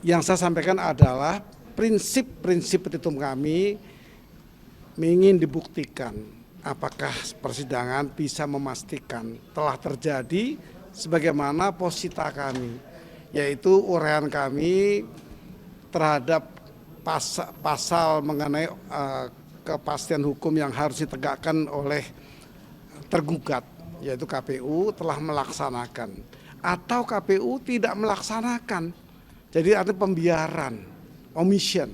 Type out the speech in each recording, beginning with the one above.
Yang saya sampaikan adalah prinsip-prinsip petitum kami ingin dibuktikan apakah persidangan bisa memastikan telah terjadi sebagaimana posita kami, yaitu uraian kami terhadap pasal mengenai kepastian hukum yang harus ditegakkan oleh tergugat, yaitu KPU telah melaksanakan atau KPU tidak melaksanakan. Jadi ada pembiaran, omission.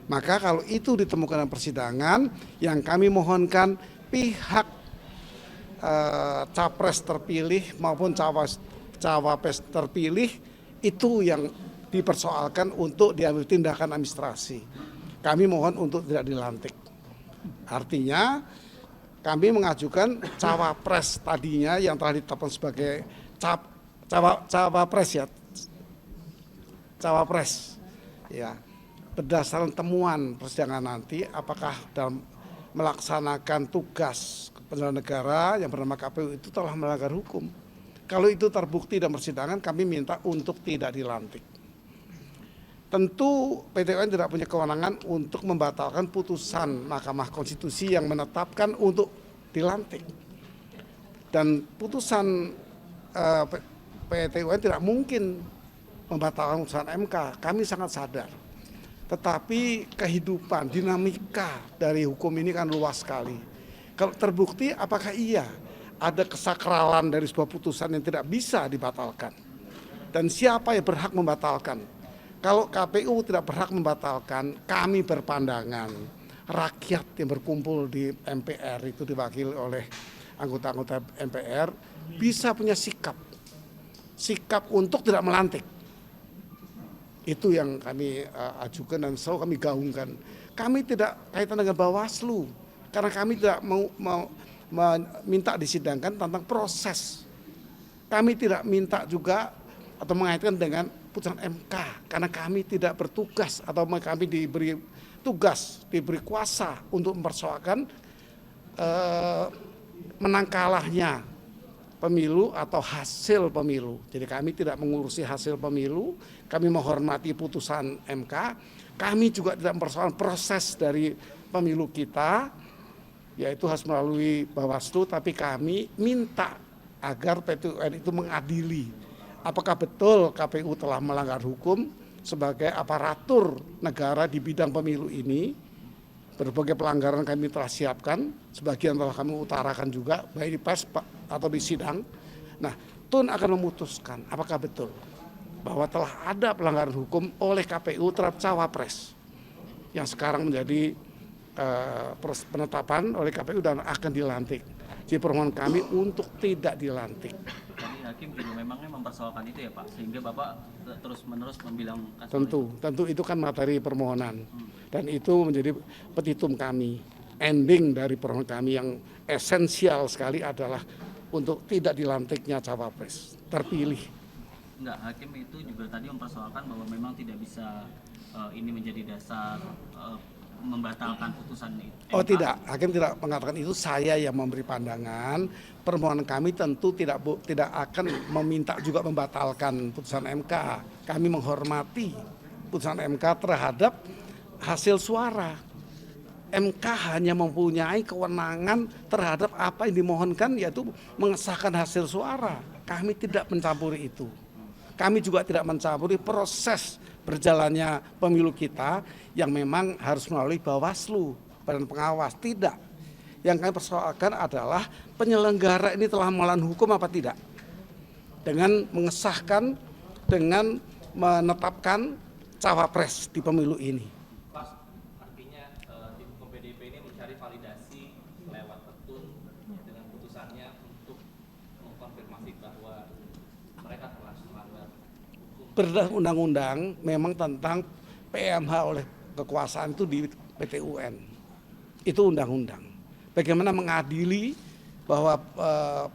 Maka kalau itu ditemukan dalam persidangan, yang kami mohonkan pihak capres terpilih maupun cawapres terpilih itu yang dipersoalkan untuk diambil tindakan administrasi. Kami mohon untuk tidak dilantik. Artinya kami mengajukan cawapres tadinya yang telah ditetapkan sebagai cawapres ya, cawapres ya, berdasarkan temuan persidangan nanti apakah dalam melaksanakan tugas penyelenggara negara yang bernama KPU itu telah melanggar hukum. Kalau itu terbukti dalam persidangan, kami minta untuk tidak dilantik. Tentu PT UN tidak punya kewenangan untuk membatalkan putusan Mahkamah Konstitusi yang menetapkan untuk dilantik. Dan putusan PT UN tidak mungkin membatalkan putusan MK, kami sangat sadar. Tetapi kehidupan, dinamika dari hukum ini kan luas sekali. Kalau terbukti apakah iya ada kesakralan dari sebuah putusan yang tidak bisa dibatalkan? Dan siapa yang berhak membatalkan? Kalau KPU tidak berhak membatalkan, kami berpandangan rakyat yang berkumpul di MPR itu diwakili oleh anggota-anggota MPR bisa punya sikap untuk tidak melantik. Itu yang kami ajukan dan selalu kami gaungkan. Kami tidak kaitan dengan Bawaslu karena kami tidak mau minta disidangkan tentang proses. Kami tidak minta juga atau mengaitkan dengan putusan MK karena kami tidak bertugas atau kami diberi tugas, diberi kuasa untuk mempersoalkan menang kalahnya pemilu atau hasil pemilu. Jadi kami tidak mengurusi hasil pemilu, kami menghormati putusan MK, kami juga tidak mempersoalkan proses dari pemilu kita, yaitu harus melalui Bawaslu, tapi kami minta agar PT UN itu mengadili apakah betul KPU telah melanggar hukum sebagai aparatur negara di bidang pemilu ini. Berbagai pelanggaran kami telah siapkan, sebagian telah kami utarakan juga, baik di pers atau di sidang. Nah, TUN akan memutuskan apakah betul bahwa telah ada pelanggaran hukum oleh KPU terhadap cawapres yang sekarang menjadi penetapan oleh KPU dan akan dilantik. Jadi permohonan kami untuk tidak dilantik. Tadi hakim juga memangnya mempersoalkan itu ya Pak, sehingga Bapak terus-menerus membilang Tentu itu kan materi permohonan dan itu menjadi petitum kami. Ending dari permohonan kami yang esensial sekali adalah untuk tidak dilantiknya cawapres terpilih. Enggak, hakim itu juga tadi mempersoalkan bahwa memang tidak bisa ini menjadi dasar membatalkan putusan itu. Oh tidak, hakim tidak mengatakan itu, saya yang memberi pandangan. Permohonan kami tentu tidak akan meminta juga membatalkan putusan MK. Kami menghormati putusan MK terhadap hasil suara. MK hanya mempunyai kewenangan terhadap apa yang dimohonkan, yaitu mengesahkan hasil suara. Kami tidak mencampuri itu. Kami juga tidak mencampuri proses berjalannya pemilu kita yang memang harus melalui Bawaslu, Badan Pengawas. Tidak. Yang kami persoalkan adalah penyelenggara ini telah melanggar hukum apa tidak. Dengan mengesahkan, dengan menetapkan cawapres di pemilu ini. Pak, artinya tim hukum PDIP ini mencari validasi lewat petun dengan putusannya untuk mengkonfirmasi bahwa mereka telah melanggar hukum. Berdasarkan undang-undang memang tentang PMH oleh kekuasaan itu di PT UN. Itu undang-undang. Bagaimana mengadili bahwa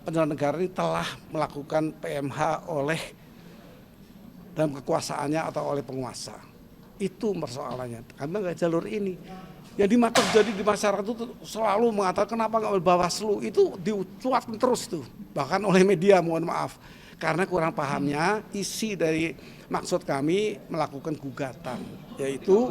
penyelenggara negara ini telah melakukan PMH oleh dalam kekuasaannya atau oleh penguasa. Itu persoalannya. Karena nggak jalur ini. Yang terjadi di masyarakat itu selalu mengatakan kenapa nggak Bawaslu, itu dicuatkan terus tuh. Bahkan oleh media, mohon maaf. karena kurang pahamnya isi dari maksud kami melakukan gugatan, yaitu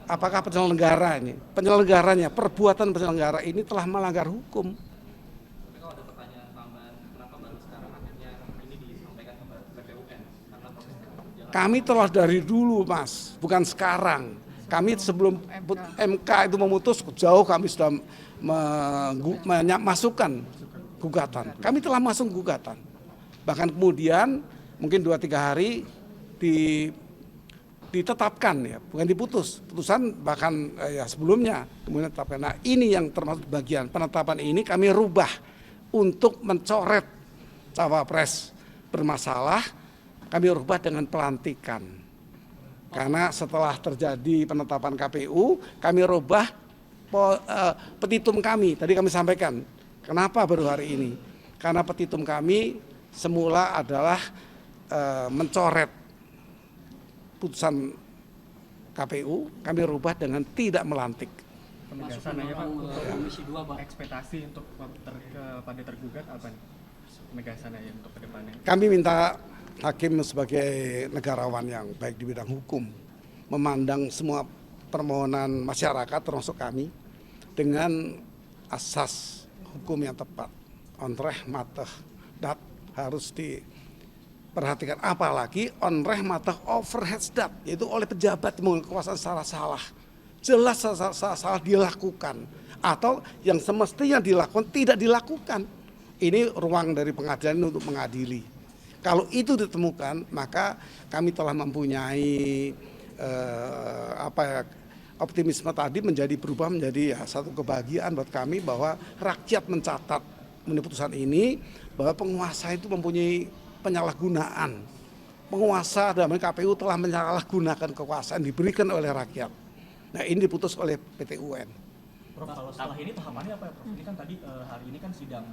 apakah penyelenggaranya, perbuatan penyelenggara ini telah melanggar hukum. Tapi kalau ada pertanyaan tambahan, kenapa baru sekarang akhirnya ini disampaikan ke PT UN? Karena prosesnya berjalan. Kami telah dari dulu, Mas, bukan sekarang. Kami sebelum MK itu memutus, jauh kami sudah masukkan gugatan. Kami telah masuk gugatan. Bahkan kemudian mungkin 2-3 hari ditetapkan, ya, bukan diputus. Putusan bahkan ya sebelumnya kemudian ditetapkan. Nah, ini yang termasuk bagian penetapan ini kami rubah untuk mencoret cawapres bermasalah, kami rubah dengan pelantikan. Karena setelah terjadi penetapan KPU, kami rubah petitum kami. Tadi kami sampaikan, kenapa baru hari ini? Karena petitum kami semula adalah mencoret putusan KPU, kami rubah dengan tidak melantik. Penegasan aja Pak, untuk Komisi 2 Pak, ekspektasi untuk pada tergugat apa nih? Penegasan aja untuk kedepannya. Kami minta hakim sebagai negarawan yang baik di bidang hukum memandang semua permohonan masyarakat termasuk kami dengan asas hukum yang tepat. Onreh mateh dat harus diperhatikan, apalagi onreh mateh overheadsdat, yaitu oleh pejabat yang kekuasaan secara salah. Jelas salah dilakukan atau yang semestinya dilakukan tidak dilakukan. Ini ruang dari pengadilan untuk mengadili. Kalau itu ditemukan, maka kami telah mempunyai optimisme tadi berubah menjadi ya, satu kebahagiaan buat kami bahwa rakyat mencatat mengenai putusan ini bahwa penguasa itu mempunyai penyalahgunaan. Penguasa dalam KPU telah menyalahgunakan kekuasaan diberikan oleh rakyat. Nah, ini diputus oleh PT UN. Prof, kalau setelah ini tahapannya apa ya Prof? Ini kan tadi hari ini kan sidang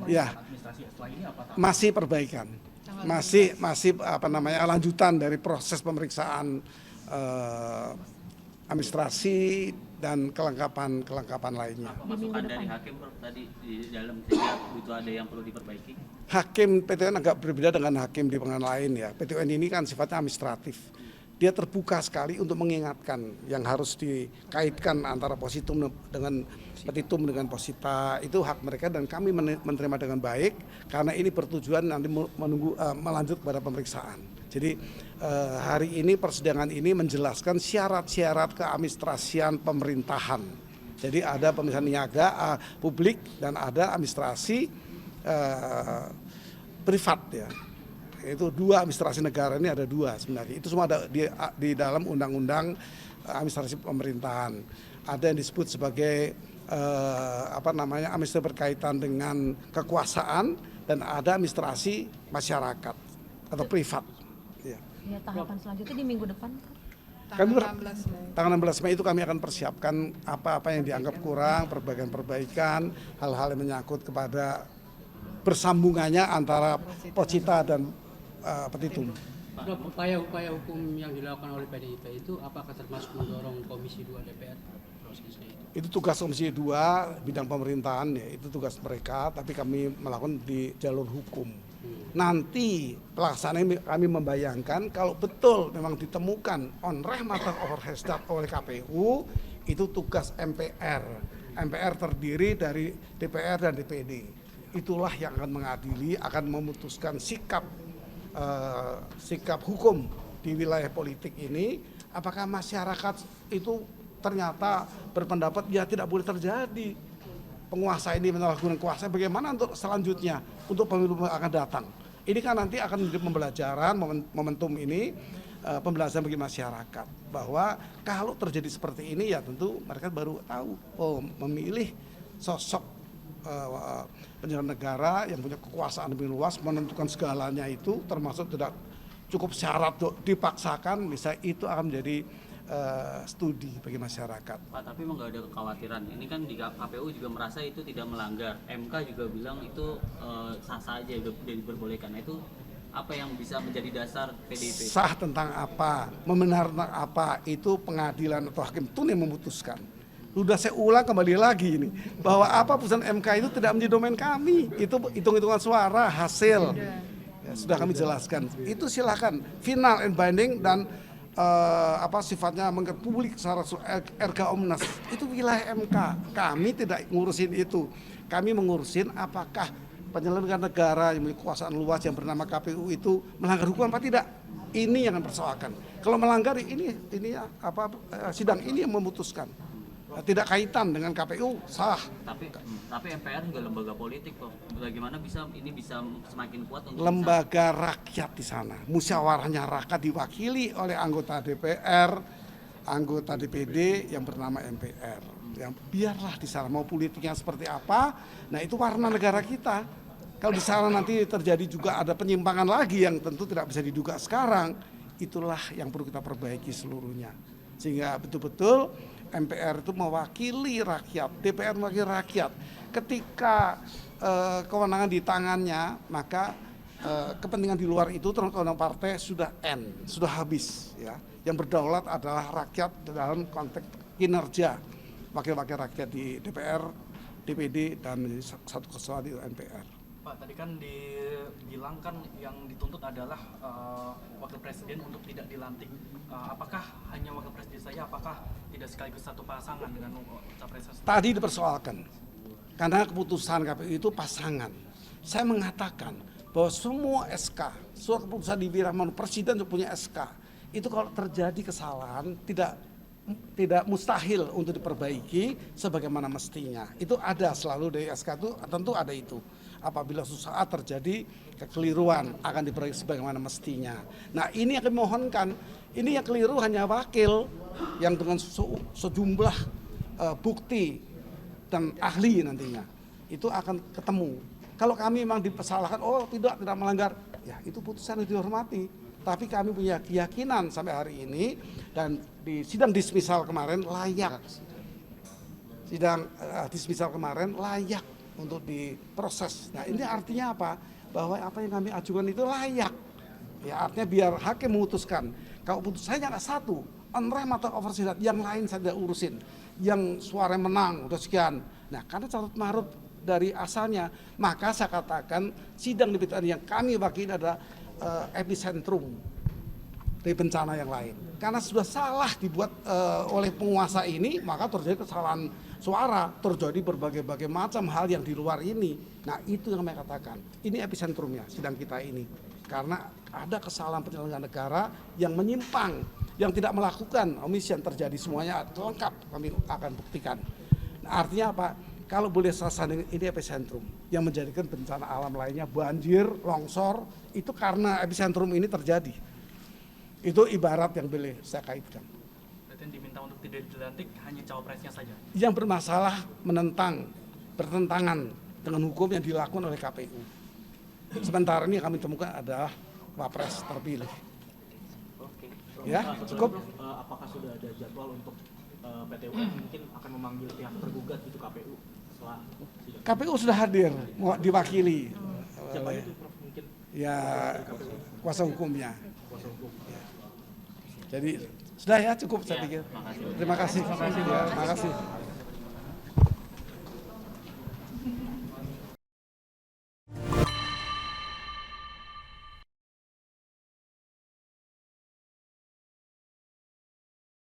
Ya. pemeriksaan administrasi. Setelah ini apa tahapan? Masih perbaikan, masih lanjutan dari proses pemeriksaan administrasi dan kelengkapan lainnya. Apa masukan dari hakim Prof, tadi di dalam sehingga itu ada yang perlu diperbaiki? Hakim PT UN agak berbeda dengan hakim di pengadilan lain, ya. PT UN ini kan sifatnya administratif. Dia terbuka sekali untuk mengingatkan yang harus dikaitkan antara positum dengan petitum dengan posita, itu hak mereka dan kami menerima dengan baik karena ini bertujuan nanti melanjut pada pemeriksaan. Jadi hari ini persidangan ini menjelaskan syarat-syarat keadministrasian pemerintahan. Jadi ada pemeriksaan niaga publik dan ada administrasi privat, ya. Itu dua administrasi negara ini ada dua sebenarnya. Itu semua ada di dalam undang-undang administrasi pemerintahan. Ada yang disebut sebagai administrasi berkaitan dengan kekuasaan dan ada administrasi masyarakat atau privat. Ya. Ya, tahapan selanjutnya di minggu depan. Tanggal 16 Mei itu kami akan persiapkan apa-apa yang dianggap kurang, perbaikan-perbaikan, hal-hal yang menyangkut kepada bersambungannya antara posita dan petitum. Upaya-upaya hukum yang dilakukan oleh PDIP itu apakah termasuk mendorong Komisi 2 DPR prosesnya itu? Itu tugas Komisi 2 bidang pemerintahan, ya, itu tugas mereka, tapi kami melakukan di jalur hukum. Nanti pelaksanaan kami membayangkan kalau betul memang ditemukan onreh mateh overheadsdat oleh KPU, itu tugas MPR. MPR terdiri dari DPR dan DPD. Itulah yang akan mengadili, akan memutuskan sikap hukum di wilayah politik ini. Apakah masyarakat itu ternyata berpendapat ya tidak boleh terjadi penguasa ini menyalahgunakan kuasa, bagaimana untuk selanjutnya untuk pemilu akan datang. Ini kan nanti akan menjadi pembelajaran, momentum ini pembelajaran bagi masyarakat bahwa kalau terjadi seperti ini ya tentu mereka baru tahu memilih sosok penyelenggara negara yang punya kekuasaan lebih luas menentukan segalanya, itu termasuk tidak cukup syarat dipaksakan, misalnya itu akan menjadi studi bagi masyarakat. Pak, tapi memang nggak ada kekhawatiran. Ini kan di KPU juga merasa itu tidak melanggar. MK juga bilang itu sah-sah aja, udah diperbolehkan. Itu apa yang bisa menjadi dasar PDIP? Sah tentang apa, membenarkan apa, itu pengadilan atau hakim itu yang memutuskan. Sudah saya ulang kembali lagi ini, bahwa apa putusan MK itu tidak menjadi domain kami. Itu hitung-hitungan suara, hasil. Ya, sudah kami jelaskan. Itu silakan final and binding dan sifatnya mengenai publik secara erga omnes. Itu wilayah MK. Kami tidak ngurusin itu. Kami mengurusin apakah penyelenggara negara yang memiliki kekuasaan luas yang bernama KPU itu melanggar hukum apa tidak. Ini yang mempersoalkan. Kalau melanggar ini sidang ini yang memutuskan. Tidak kaitan dengan KPU, salah. Tapi MPR juga lembaga politik kok. Bagaimana ini bisa semakin kuat untuk lembaga rakyat di sana. Musyawarahnya rakyat diwakili oleh anggota DPR, anggota DPD yang bernama MPR. Yang biarlah di sana mau politiknya seperti apa. Nah, itu warna negara kita. Kalau di sana nanti terjadi juga ada penyimpangan lagi yang tentu tidak bisa diduga sekarang, itulah yang perlu kita perbaiki seluruhnya. Sehingga betul-betul MPR itu mewakili rakyat, DPR mewakili rakyat. Ketika kewenangan di tangannya, maka kepentingan di luar itu terutama partai sudah sudah habis. Ya. Yang berdaulat adalah rakyat dalam konteks kinerja wakil-wakil rakyat di DPR, DPD dan menjadi satu kesatuan di MPR. Pak, tadi kan dibilang kan yang dituntut adalah wakil presiden untuk tidak dilantik. Apakah hanya wakil presiden saja? Apakah tidak sekaligus satu pasangan dengan capres? Tadi dipersoalkan, karena keputusan KPU itu pasangan. Saya mengatakan bahwa semua SK, surat keputusan di Wirahmanu presiden punya SK. Itu kalau terjadi kesalahan tidak mustahil untuk diperbaiki sebagaimana mestinya. Itu ada selalu dari SK itu tentu ada itu. Apabila suatu saat terjadi kekeliruan akan diperbaiki sebagaimana mestinya. Nah, ini yang kami mohonkan. Ini yang keliru hanya wakil yang dengan sejumlah bukti dan ahli nantinya itu akan ketemu. Kalau kami memang dipersalahkan, tidak melanggar, ya itu putusan yang dihormati. Tapi kami punya keyakinan sampai hari ini dan di sidang dismisal kemarin layak. Sidang dismisal kemarin layak untuk diproses. Nah, ini artinya apa? Bahwa apa yang kami ajukan itu layak. Ya, artinya biar hakim memutuskan. Kalau putusannya nggak satu, on rem atau oversided, yang lain saya tidak urusin. Yang suara menang udah sekian. Nah, karena carut marut dari asalnya, maka saya katakan sidang di PTN yang kami wakili adalah epicentrum dari bencana yang lain. Karena sudah salah dibuat oleh penguasa ini, maka terjadi kesalahan suara, terjadi berbagai macam hal yang di luar ini. Nah, itu yang saya katakan. Ini epicentrumnya sidang kita ini. Karena ada kesalahan penyelenggara negara yang menyimpang, yang tidak melakukan omisi yang terjadi semuanya lengkap kami akan buktikan. Nah, artinya apa? Kalau boleh sasaran ini epicentrum yang menjadikan bencana alam lainnya banjir, longsor, itu karena epicentrum ini terjadi. Itu ibarat yang boleh saya kaitkan. Berarti diminta untuk tidak dilantik hanya cawapresnya saja. Yang bermasalah bertentangan dengan hukum yang dilakukan oleh KPU. Sementara ini kami temukan adalah wapres terpilih. Oke. Ya, cukup. Apakah sudah ada jadwal untuk PT UN mungkin akan memanggil pihak tergugat itu KPU setelah sidang? KPU sudah hadir, mau diwakili. Siapa itu Prof? Mungkin Ya, kuasa hukumnya. kuasa hukum. Jadi sudah ya cukup saya pikir. Terima kasih. Ya, terima kasih.